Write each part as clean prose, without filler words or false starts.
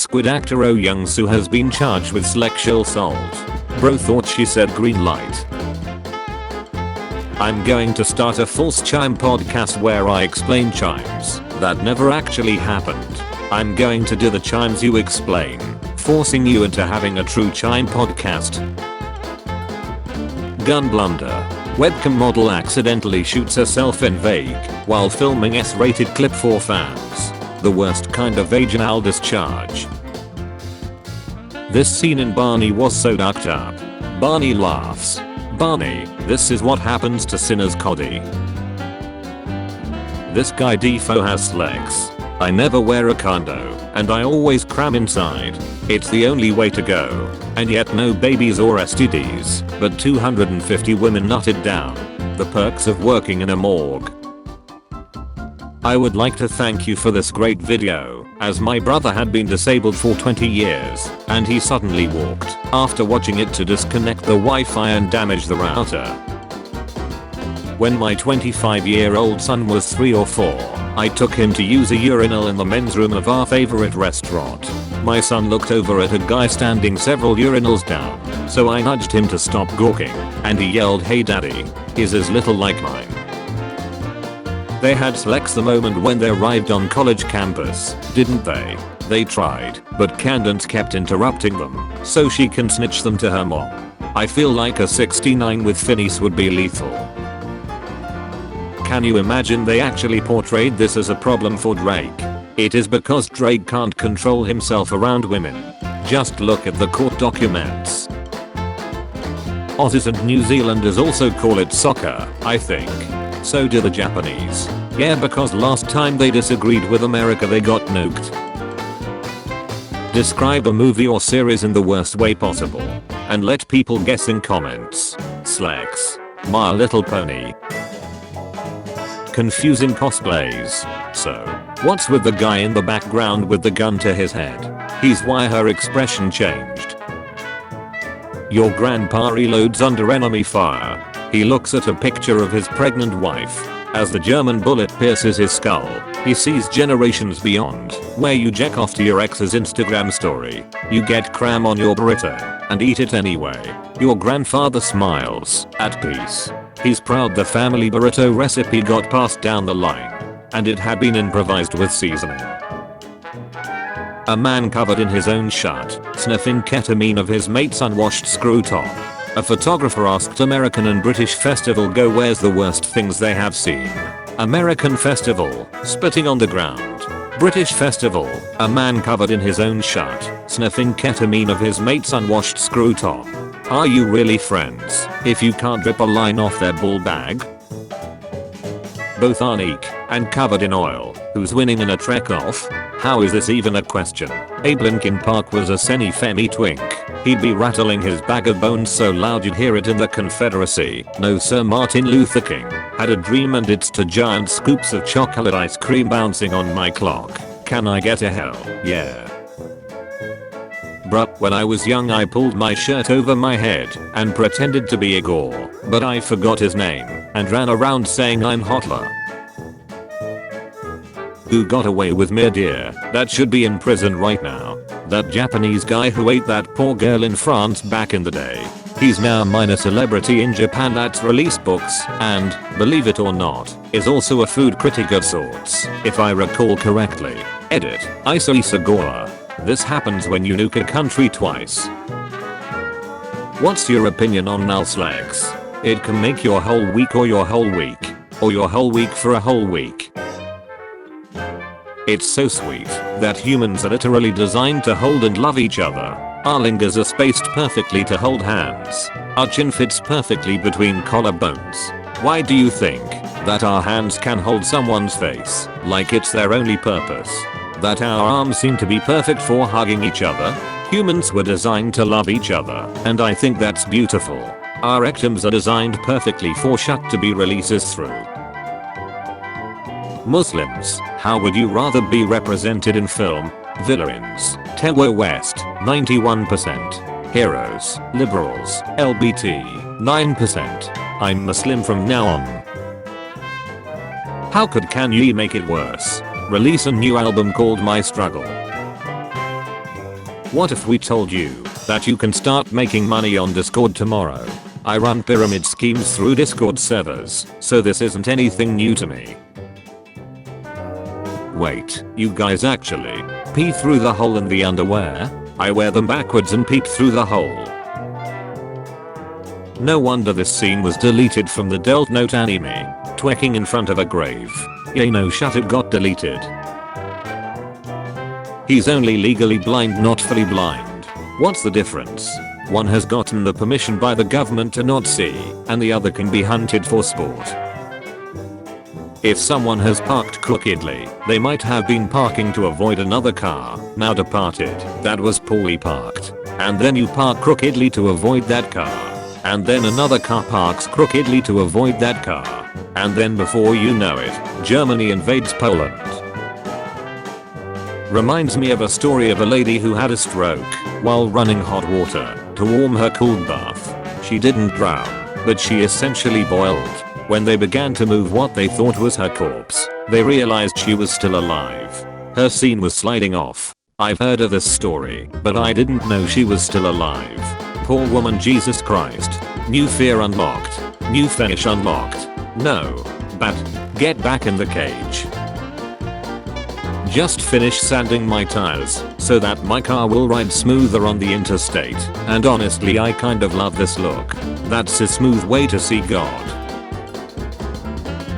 Squid actor Oh Young-soo has been charged with sexual assault. Bro thought she said green light. I'm going to start a false chime podcast where I explain chimes that never actually happened. I'm going to do the chimes you explain, forcing you into having a true chime podcast. Gun blunder. Webcam model accidentally shoots herself in vague while filming S-rated clip for fans. The worst kind of vaginal discharge. This scene in Barney was so ducked up. Barney laughs. Barney, this is what happens to sinners, Cody. This guy defo has legs. I never wear a condo, and I always cram inside. It's the only way to go. And yet no babies or STDs, but 250 women nutted down. The perks of working in a morgue. I would like to thank you for this great video, as my brother had been disabled for 20 years, and he suddenly walked after watching it to disconnect the Wi-Fi and damage the router. When my 25-year-old son was 3 or 4, I took him to use a urinal in the men's room of our favorite restaurant. My son looked over at a guy standing several urinals down, so I nudged him to stop gawking, and he yelled, "Hey daddy, his is little like mine." They had sex the moment when they arrived on college campus, didn't they? They tried, but Candace kept interrupting them, so she can snitch them to her mom. I feel like a 69 with Phineas would be lethal. Can you imagine they actually portrayed this as a problem for Drake? It is because Drake can't control himself around women. Just look at the court documents. Aussies and New Zealanders also call it soccer, I think. So do the Japanese. Yeah, because last time they disagreed with America they got nuked. Describe a movie or series in the worst way possible. And let people guess in comments. Slacks. My Little Pony. Confusing cosplays. So, what's with the guy in the background with the gun to his head? He's why her expression changed. Your grandpa reloads under enemy fire. He looks at a picture of his pregnant wife. As the German bullet pierces his skull, he sees generations beyond, where you jack off to your ex's Instagram story. You get cram on your burrito, and eat it anyway. Your grandfather smiles, at peace. He's proud the family burrito recipe got passed down the line, and it had been improvised with seasoning. A man covered in his own shit, sniffing ketamine of his mate's unwashed screw top. A photographer asked American and British festival go where's the worst things they have seen. American festival, spitting on the ground. British festival, a man covered in his own shit, sniffing ketamine of his mate's unwashed screw top. Are you really friends if you can't rip a line off their ball bag? Both are unique and covered in oil. Who's winning in a trek off? How is this even a question? Abe Lincoln Park was a semi-femi twink. He'd be rattling his bag of bones so loud you'd hear it in the Confederacy. No, Sir Martin Luther King had a dream and it's to giant scoops of chocolate ice cream bouncing on my clock. Can I get a hell yeah? Bruh, when I was young I pulled my shirt over my head and pretended to be Igor, but I forgot his name and ran around saying I'm Hotler. Who got away with murder? That should be in prison right now. That Japanese guy who ate that poor girl in France back in the day. He's now a minor celebrity in Japan that's released books and, believe it or not, is also a food critic of sorts, if I recall correctly. Edit, Isa Isagora. This happens when you nuke a country twice. What's your opinion on null slags? It can make your whole week or your whole week. Or your whole week for a whole week. It's so sweet that humans are literally designed to hold and love each other. Our lingers are spaced perfectly to hold hands. Our chin fits perfectly between collarbones. Why do you think that our hands can hold someone's face like it's their only purpose? That our arms seem to be perfect for hugging each other? Humans were designed to love each other, and I think that's beautiful. Our rectums are designed perfectly for shut to be releases through. Muslims, how would you rather be represented in film? Villains, Tewa West, 91%. Heroes, liberals, LBT, 9%. I'm Muslim from now on. How could Kanye make it worse? Release a new album called My Struggle. What if we told you that you can start making money on Discord tomorrow? I run pyramid schemes through Discord servers, so this isn't anything new to me. Wait, you guys actually pee through the hole in the underwear? I wear them backwards and peep through the hole. No wonder this scene was deleted from the Death Note anime. Twerking in front of a grave. Yay, no shut, it got deleted. He's only legally blind, not fully blind. What's the difference? One has gotten the permission by the government to not see, and the other can be hunted for sport. If someone has parked crookedly, they might have been parking to avoid another car, now departed, that was poorly parked. And then you park crookedly to avoid that car. And then another car parks crookedly to avoid that car. And then before you know it, Germany invades Poland. Reminds me of a story of a lady who had a stroke while running hot water to warm her cold bath. She didn't drown, but she essentially boiled. When they began to move what they thought was her corpse, they realized she was still alive. Her scene was sliding off. I've heard of this story, but I didn't know she was still alive. Poor woman, Jesus Christ. New fear unlocked. New fetish unlocked. No. Bat, get back in the cage. Just finished sanding my tires so that my car will ride smoother on the interstate, and honestly I kind of love this look. That's a smooth way to see God.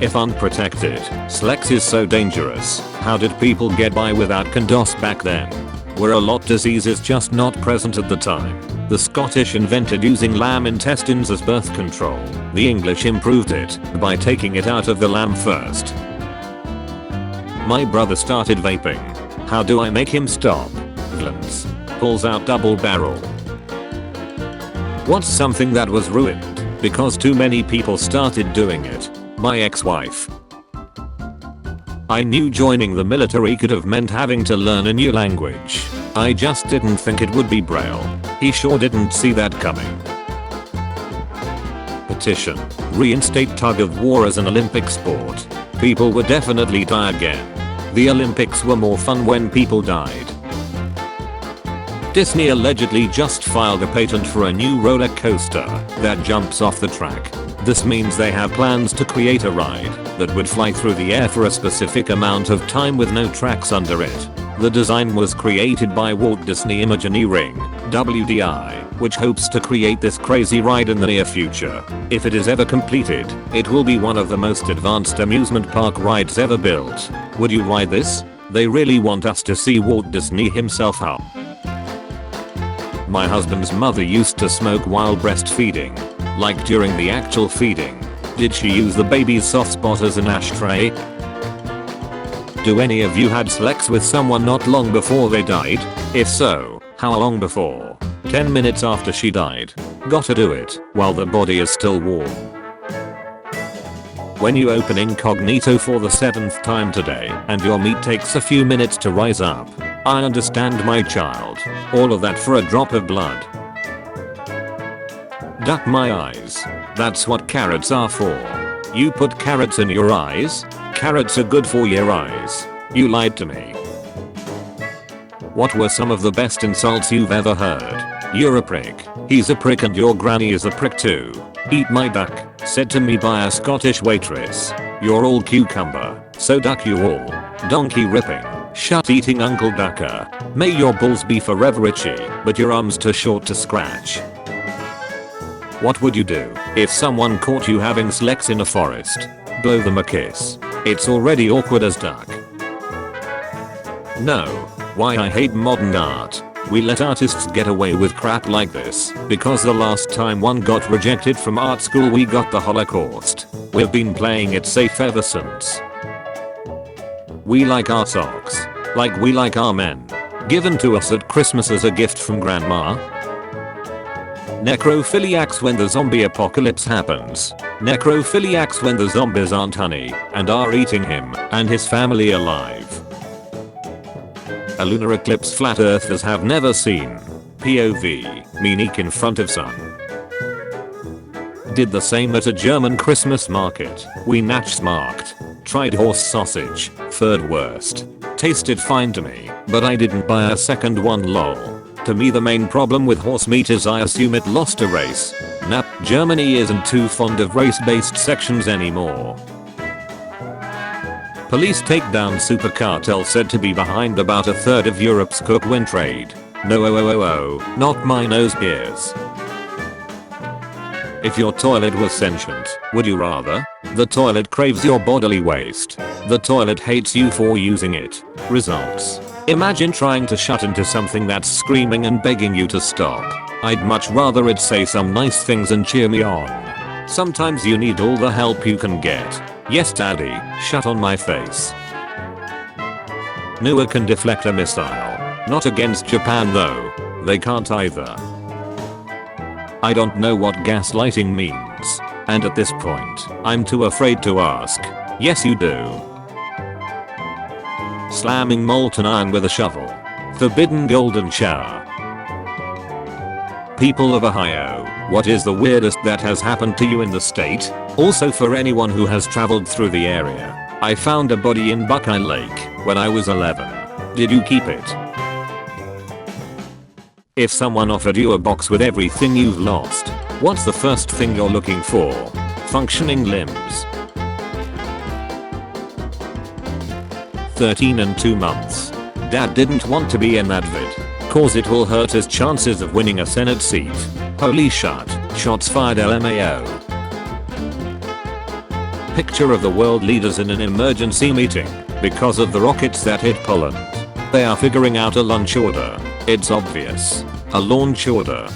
If unprotected, Slex is so dangerous. How did people get by without condoms back then? Were a lot diseases just not present at the time? The Scottish invented using lamb intestines as birth control. The English improved it by taking it out of the lamb first. My brother started vaping. How do I make him stop? Glance. Pulls out double barrel. What's something that was ruined because too many people started doing it? My ex-wife. I knew joining the military could have meant having to learn a new language. I just didn't think it would be Braille. He sure didn't see that coming. Petition. Reinstate tug of war as an Olympic sport. People would definitely die again. The Olympics were more fun when people died. Disney allegedly just filed a patent for a new roller coaster that jumps off the track. This means they have plans to create a ride that would fly through the air for a specific amount of time with no tracks under it. The design was created by Walt Disney Imagineering, WDI, which hopes to create this crazy ride in the near future. If it is ever completed, it will be one of the most advanced amusement park rides ever built. Would you ride this? They really want us to see Walt Disney himself up. My husband's mother used to smoke while breastfeeding. Like during the actual feeding. Did she use the baby's soft spot as an ashtray? Do any of you had sex with someone not long before they died? If so, how long before? 10 minutes after she died. Gotta do it while the body is still warm. When you open incognito for the 7th time today and your meat takes a few minutes to rise up. I understand, my child. All of that for a drop of blood. Duck my eyes. That's what carrots are for. You put carrots in your eyes? Carrots are good for your eyes. You lied to me. What were some of the best insults you've ever heard? You're a prick. He's a prick and your granny is a prick too. Eat my duck, said to me by a Scottish waitress. You're all cucumber, so duck you all. Donkey ripping. Shut eating Uncle Ducker. May your balls be forever itchy, but your arms too short to scratch. What would you do if someone caught you having sex in a forest? Blow them a kiss. It's already awkward as duck. No. Why I hate modern art. We let artists get away with crap like this because the last time one got rejected from art school we got the Holocaust. We've been playing it safe ever since. We like our socks. Like we like our men. Given to us at Christmas as a gift from grandma. Necrophiliacs when the zombie apocalypse happens. Necrophiliacs when the zombies aren't honey and are eating him and his family alive. A lunar eclipse flat earthers have never seen. POV, Munich in front of sun. Did the same at a German Christmas market. We Nachtmarkt. Tried horse sausage, third worst. Tasted fine to me, but I didn't buy a second one lol. To me the main problem with horse meat is I assume it lost a race. Nah, Germany isn't too fond of race-based sections anymore. Police take down super cartel said to be behind about a third of Europe's cook-win trade. No, not my nose ears. If your toilet was sentient, would you rather? The toilet craves your bodily waste. The toilet hates you for using it. Results. Imagine trying to shut into something that's screaming and begging you to stop. I'd much rather it say some nice things and cheer me on. Sometimes you need all the help you can get. Yes daddy, shut on my face. Nua can deflect a missile. Not against Japan though. They can't either. I don't know what gaslighting means. And at this point, I'm too afraid to ask. Yes you do. Slamming molten iron with a shovel. Forbidden golden shower. People of Ohio, what is the weirdest that has happened to you in the state? Also for anyone who has traveled through the area, I found a body in Buckeye Lake when I was 11. Did you keep it? If someone offered you a box with everything you've lost, what's the first thing you're looking for? Functioning limbs. 13 and 2 months. Dad didn't want to be in that vid, cause it will hurt his chances of winning a Senate seat. Holy shit, shots fired LMAO. Picture of the world leaders in an emergency meeting because of the rockets that hit Poland. They are figuring out a lunch order. It's obvious. A launch order.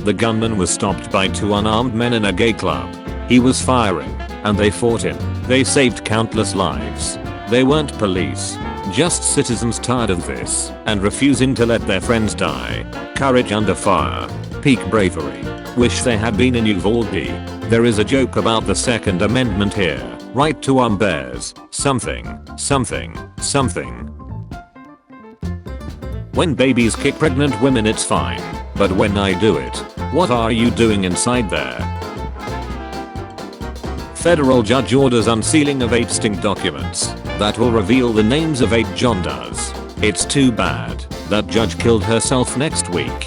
The gunman was stopped by 2 unarmed men in a gay club. He was firing, and they fought him. They saved countless lives. They weren't police, just citizens tired of this and refusing to let their friends die. Courage under fire. Peak bravery. Wish they had been in Uvalde. There is a joke about the Second Amendment here. Right to arm bears. Something. When babies kick pregnant women it's fine, but when I do it, what are you doing inside there? Federal judge orders unsealing of 8 stink documents that will reveal the names of 8 John Does. It's too bad that judge killed herself next week.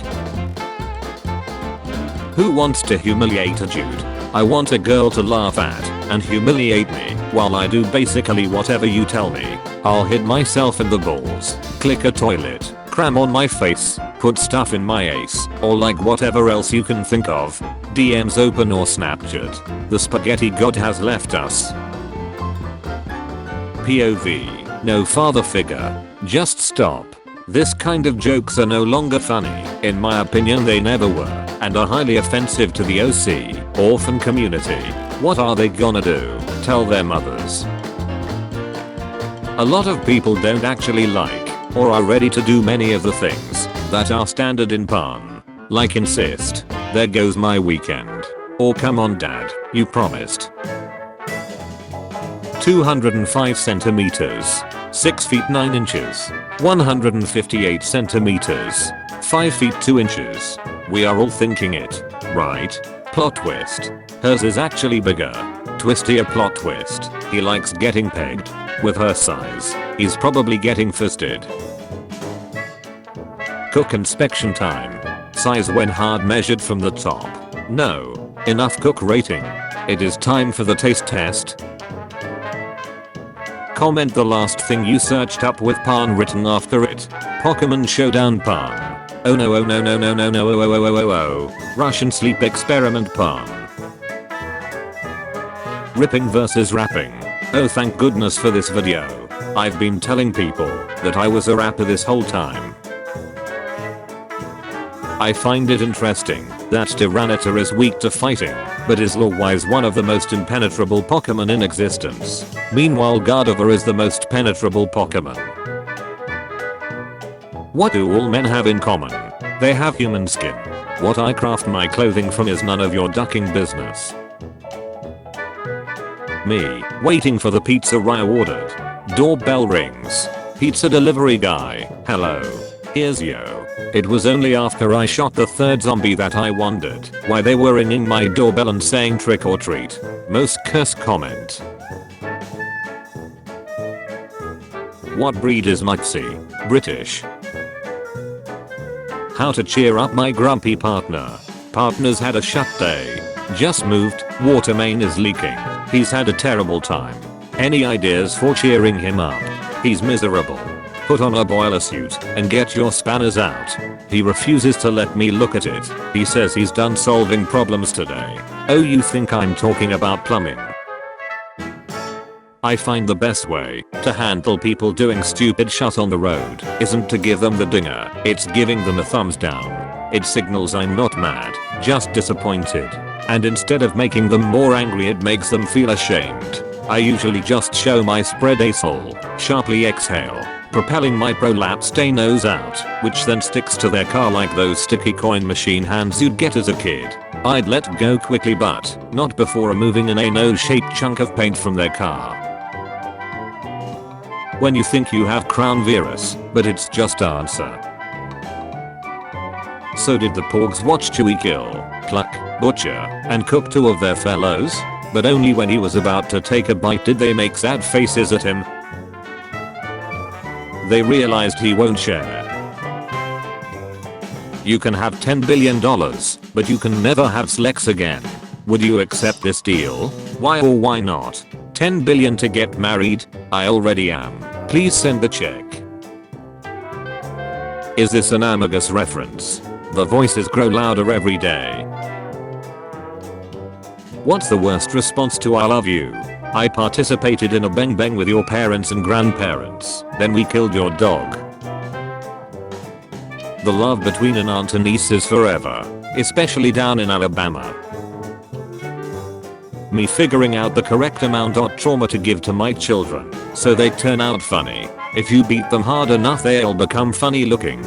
Who wants to humiliate a dude? I want a girl to laugh at and humiliate me while I do basically whatever you tell me. I'll hit myself in the balls, click a toilet, cram on my face, put stuff in my ace, or like whatever else you can think of. DMs open or Snapchat. The spaghetti god has left us. POV. No father figure. Just stop. This kind of jokes are no longer funny. In my opinion they never were, and are highly offensive to the OC, orphan community. What are they gonna do? Tell their mothers. A lot of people don't actually like, or are ready to do many of the things that are standard in porn. Like insist, there goes my weekend. Or come on dad, you promised. 205 centimeters, 6 feet 9 inches, 158 centimeters, 5 feet 2 inches. We are all thinking it, right? Plot twist. Hers is actually bigger. Twistier plot twist. He likes getting pegged. With her size, he's probably getting fisted. Cook inspection time. Size when hard measured from the top. No. Enough cook rating. It is time for the taste test. Comment the last thing you searched up with pan written after it. Pokemon Showdown pan. Oh no oh no no no no no oh oh oh oh oh. Russian sleep experiment pan. Ripping versus rapping. Oh thank goodness for this video. I've been telling people that I was a rapper this whole time. I find it interesting that Tyranitar is weak to fighting, but is lore-wise one of the most impenetrable Pokemon in existence. Meanwhile Gardevoir is the most penetrable Pokemon. What do all men have in common? They have human skin. What I craft my clothing from is none of your ducking business. Me, waiting for the pizza I ordered. Doorbell rings. Pizza delivery guy, hello. Here's yo. It was only after I shot the 3rd zombie that I wondered why they were ringing my doorbell and saying trick or treat. Most curse comment. What breed is Muxie? British. How to cheer up my grumpy partner. Partner's had a shut day. Just moved, water main is leaking. He's had a terrible time. Any ideas for cheering him up? He's miserable. Put on a boiler suit and get your spanners out. He refuses to let me look at it. He says he's done solving problems today. Oh, you think I'm talking about plumbing? I find the best way to handle people doing stupid shit on the road isn't to give them the dinger, it's giving them a thumbs down. It signals I'm not mad, just disappointed. And instead of making them more angry, it makes them feel ashamed. I usually just show my spread asshole, sharply exhale, propelling my prolapse stay nose out, which then sticks to their car like those sticky coin machine hands you'd get as a kid. I'd let go quickly, but not before removing an A-nose-shaped chunk of paint from their car. When you think you have crown virus, but it's just answer. So did the porgs watch Chewie kill, pluck, butcher, and cook 2 of their fellows? But only when he was about to take a bite did they make sad faces at him. They realized he won't share. You can have $10 billion, but you can never have Slex again. Would you accept this deal? Why or why not? 10 billion to get married? I already am. Please send the check. Is this an Amagus reference? The voices grow louder every day. What's the worst response to I love you? I participated in a bang bang with your parents and grandparents. Then we killed your dog. The love between an aunt and niece is forever. Especially down in Alabama. Me figuring out the correct amount of trauma to give to my children so they turn out funny. If you beat them hard enough, they'll become funny looking.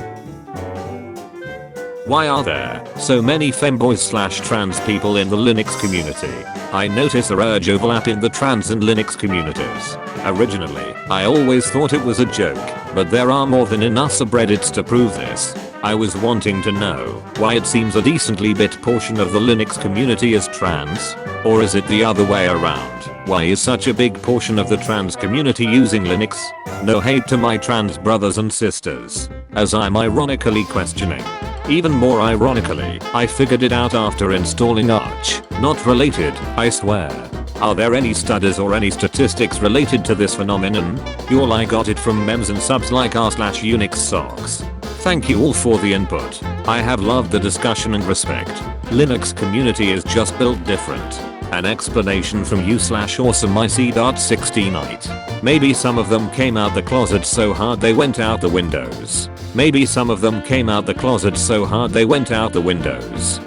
Why are there so many femboys/trans people in the Linux community? I notice a large overlap in the trans and Linux communities. Originally, I always thought it was a joke, but there are more than enough subreddits to prove this. I was wanting to know why it seems a decently bit portion of the Linux community is trans. Or is it the other way around? Why is such a big portion of the trans community using Linux? No hate to my trans brothers and sisters, as I'm ironically questioning. Even more ironically, I figured it out after installing Arch. Not related, I swear. Are there any studies or any statistics related to this phenomenon? Y'all, I got it from memes and subs like r/Unix socks. Thank you all for the input. I have loved the discussion and respect. Linux community is just built different. An explanation from you/awesomeic.16night. Maybe some of them came out the closet so hard they went out the windows. Maybe some of them came out the closet so hard they went out the windows.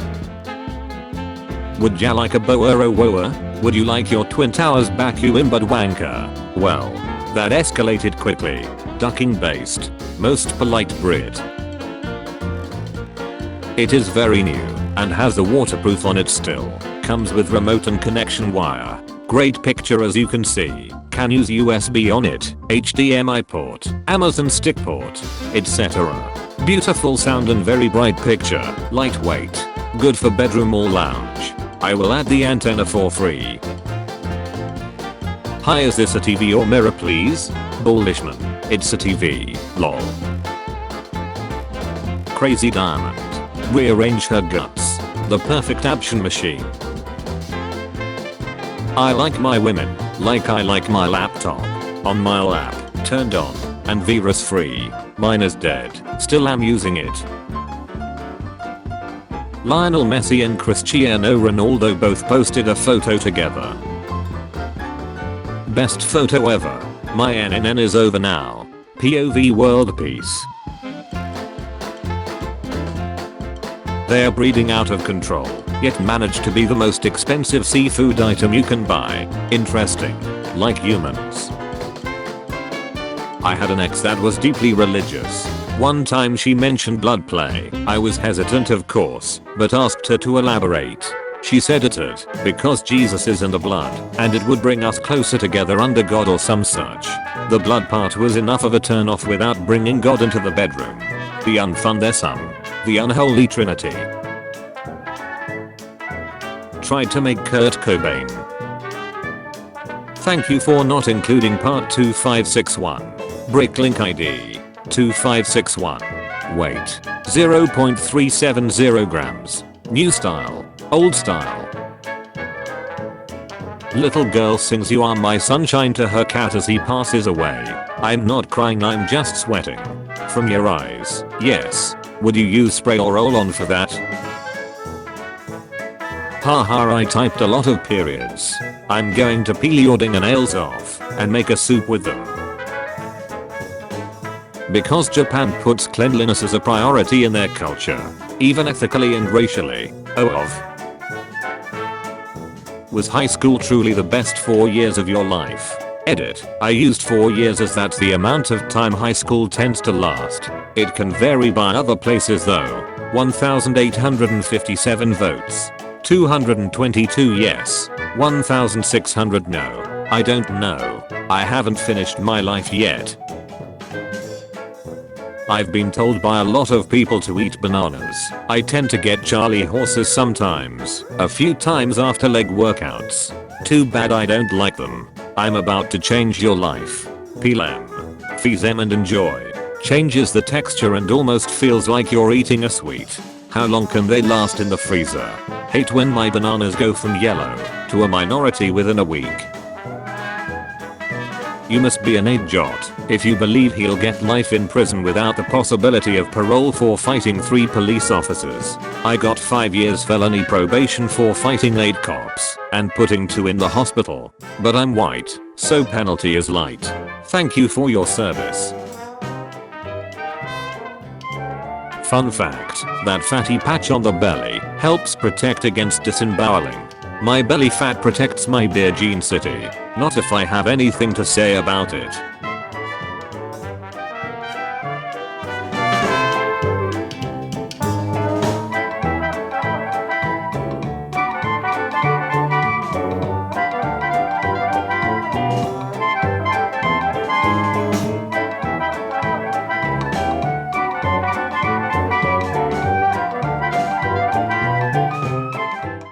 Would ya like a boa or woa? Would you like your twin towers back, you imbud wanker? Well, that escalated quickly. Ducking based. Most polite Brit. It is very new and has the waterproof on it still. Comes with remote and connection wire. Great picture as you can see. Can use USB on it, HDMI port, Amazon stick port, etc. Beautiful sound and very bright picture. Lightweight. Good for bedroom or lounge. I will add the antenna for free. Hi, is this a TV or mirror please? Bullishman. It's a TV, lol. Crazy Diamond. Rearrange her guts. The perfect action machine. I like my women, like I like my laptop. On my lap, turned on, and virus free. Mine is dead, still am using it. Lionel Messi and Cristiano Ronaldo both posted a photo together. Best photo ever. My NNN is over now. POV world peace. They're breeding out of control, yet manage to be the most expensive seafood item you can buy. Interesting. Like humans. I had an ex that was deeply religious. One time she mentioned blood play. I was hesitant of course, but asked her to elaborate. She said it because Jesus is in the blood, and it would bring us closer together under God or some such. The blood part was enough of a turn off without bringing God into the bedroom. The unfun there's some. The unholy trinity. Tried to make Kurt Cobain. Thank you for not including part 2561. Bricklink ID 2561. Wait, 0.370 grams. New style. Old style. Little girl sings "You Are My Sunshine" to her cat as he passes away. I'm not crying, I'm just sweating. From your eyes. Yes. Would you use spray or roll-on for that? Haha, I typed a lot of periods. I'm going to peel your fingernails off and make a soup with them. Because Japan puts cleanliness as a priority in their culture, even ethically and racially. Was high school truly the best 4 years of your life? Edit. I used 4 years as that's the amount of time high school tends to last. It can vary by other places though. 1,857 votes. 222 yes. 1,600 no. I don't know. I haven't finished my life yet. I've been told by a lot of people to eat bananas. I tend to get Charlie horses sometimes, a few times after leg workouts. Too bad I don't like them. I'm about to change your life. Peel them, freeze them and enjoy. Changes the texture and almost feels like you're eating a sweet. How long can they last in the freezer? Hate when my bananas go from yellow to a minority within a week. You must be an idiot if you believe he'll get life in prison without the possibility of parole for fighting 3 police officers. I got 5 years felony probation for fighting 8 cops and putting 2 in the hospital. But I'm white, so penalty is light. Thank you for your service. Fun fact, that fatty patch on the belly helps protect against disemboweling. My belly fat protects my dear Gene City. Not if I have anything to say about it.